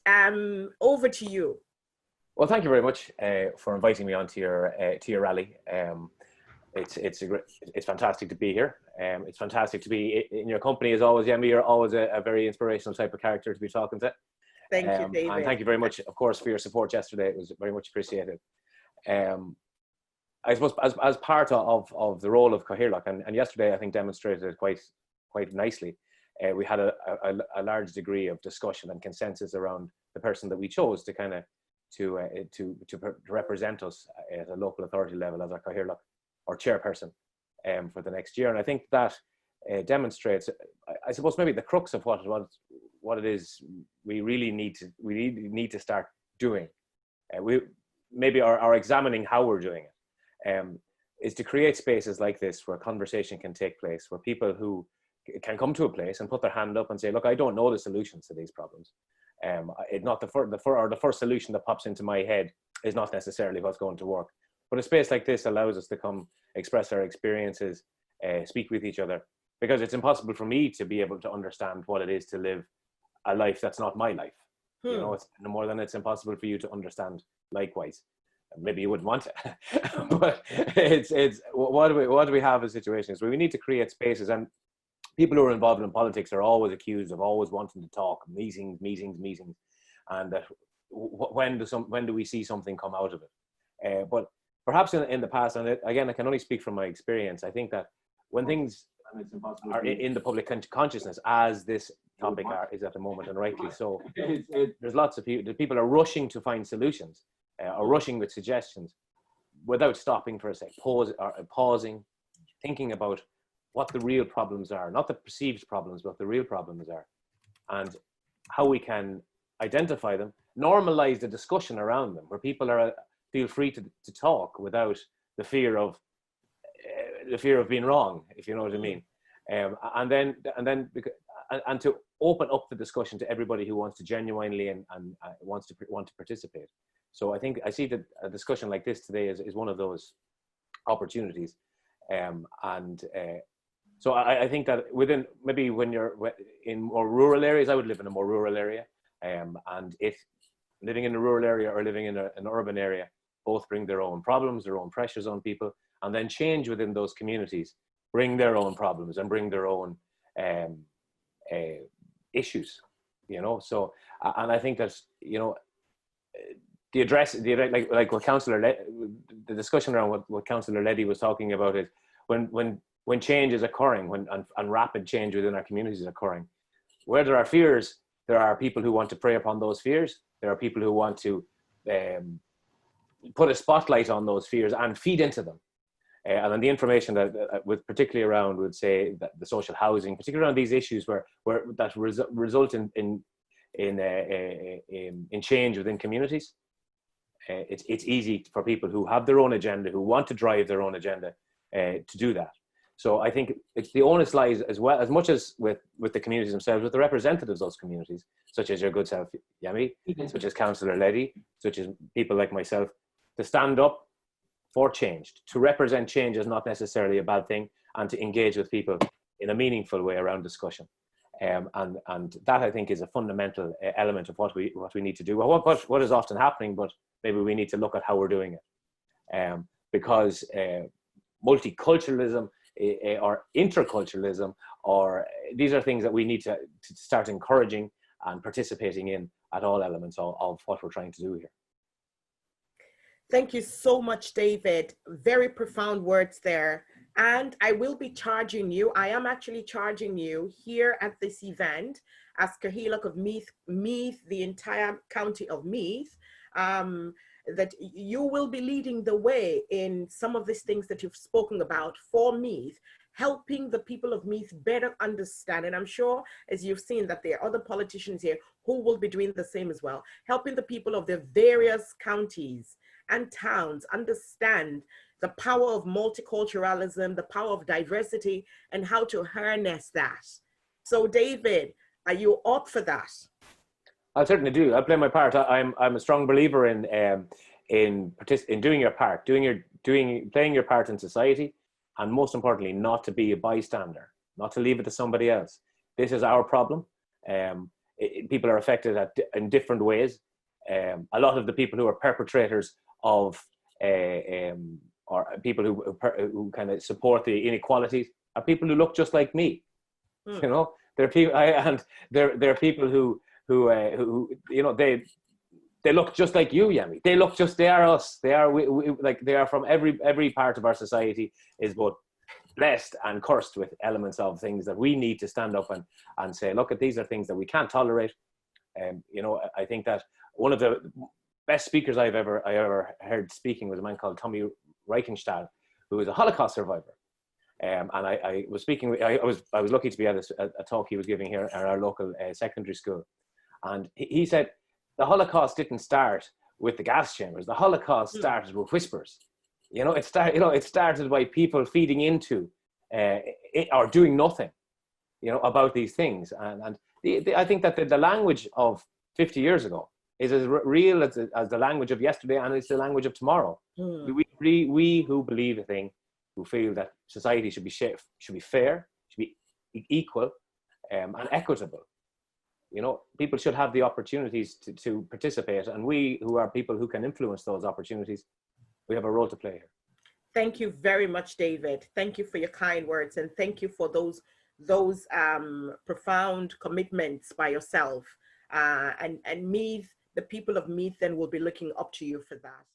Over to you. Well, thank you very much for inviting me onto your rally. It's fantastic to be here. It's fantastic to be in your company as always, Yemi. You're always a very inspirational type of character to be talking to. Thank you, David. And thank you very much, of course, for your support yesterday. It was very much appreciated. I suppose as part of the role of Cathaoirleach, and yesterday I think demonstrated it quite nicely. We had a large degree of discussion and consensus around the person that we chose to kind of to represent us at a local authority level as our Cathaoirleach or chairperson for the next year. And I think that demonstrates, I suppose, maybe the crux of what it is we really need to start doing. We maybe are examining how we're doing it. Is to create spaces like this where conversation can take place, where people who can come to a place and put their hand up and say, look, I don't know the solutions to these problems. Not the first solution that pops into my head is not necessarily what's going to work. But a space like this allows us to come express our experiences, speak with each other, because it's impossible for me to be able to understand what it is to live a life that's not my life. You know, it's no more than it's impossible for you to understand likewise. Maybe you wouldn't want it, but it's what do we have as situations where we need to create spaces, and people who are involved in politics are always accused of always wanting to talk, meetings, and that when do we see something come out of it? But perhaps in the past, and again, I can only speak from my experience, I think that when things are in the public consciousness, as this topic is at the moment, and rightly so, there's lots of people are rushing to find solutions, or rushing with suggestions, without stopping for a sec, pausing, thinking about what the real problems are, not the perceived problems, but the real problems are, and how we can identify them, normalize the discussion around them, where people feel free to talk without the fear of being wrong, if you know what I mean, and to open up the discussion to everybody who wants to genuinely and want to participate. So I think I see that a discussion like this today is one of those opportunities, so I think that maybe when you're in more rural areas, I would live in a more rural area, and if living in a rural area or living in an urban area, both bring their own problems, their own pressures on people, and then change within those communities bring their own problems and bring their own issues, you know. So and I think that, you know, like what the discussion around what Councillor Leddy was talking about is when change is occurring, and rapid change within our communities is occurring, where there are fears, there are people who want to prey upon those fears. There are people who want to put a spotlight on those fears and feed into them. And then the information that with particularly around, would say that the social housing, particularly around these issues where that result in change within communities. It's easy for people who have their own agenda, who want to drive their own agenda, to do that. So I think the onus lies as well, as much as with the communities themselves, with the representatives of those communities, such as your good self, Yemi, such as Councillor Leddy, such as people like myself, to stand up for change, to represent change is not necessarily a bad thing, and to engage with people in a meaningful way around discussion. And that, I think, is a fundamental element of what we need to do. What is often happening, but maybe we need to look at how we're doing it, because multiculturalism or interculturalism, or these are things that we need to start encouraging and participating in at all elements of what we're trying to do here. Thank you so much, David. Very profound words there. And I will be charging you, I am actually charging you here at this event as Cathaoirleach of Meath, the entire county of Meath, that you will be leading the way in some of these things that you've spoken about for Meath, helping the people of Meath better understand. And I'm sure, as you've seen, that there are other politicians here who will be doing the same as well, helping the people of the various counties and towns understand the power of multiculturalism, the power of diversity, and how to harness that. So David, are you up for that? I certainly do. I play my part. I'm a strong believer in doing your part, playing your part in society, and most importantly, not to be a bystander, not to leave it to somebody else. This is our problem. people are affected in different ways. A lot of the people who are perpetrators of or people who kind of support the inequalities are people who look just like me. Mm. You know, they're people, and they're people who you know, they look just like you, Yemi. They are us. They are like they are from every part of our society is both blessed and cursed with elements of things that we need to stand up and say, look, at these are things that we can't tolerate. You know, I think that one of the best speakers I ever heard speaking was a man called Tommy Reichenstahl, who was a Holocaust survivor. And I was speaking. I was lucky to be at a talk he was giving here at our local secondary school, and he said the Holocaust didn't start with the gas chambers. The Holocaust started with whispers. You know, it started by people feeding into or doing nothing, you know, about these things. And I think that the language of 50 years ago is as real as the language of yesterday, and it's the language of tomorrow. We who believe a thing, who feel that society should be fair, should be equal, and equitable. You know, people should have the opportunities to participate, and we who are people who can influence those opportunities, we have a role to play here. Thank you very much, David. Thank you for your kind words, and thank you for those profound commitments by yourself. And Meath, the people of Meath then will be looking up to you for that.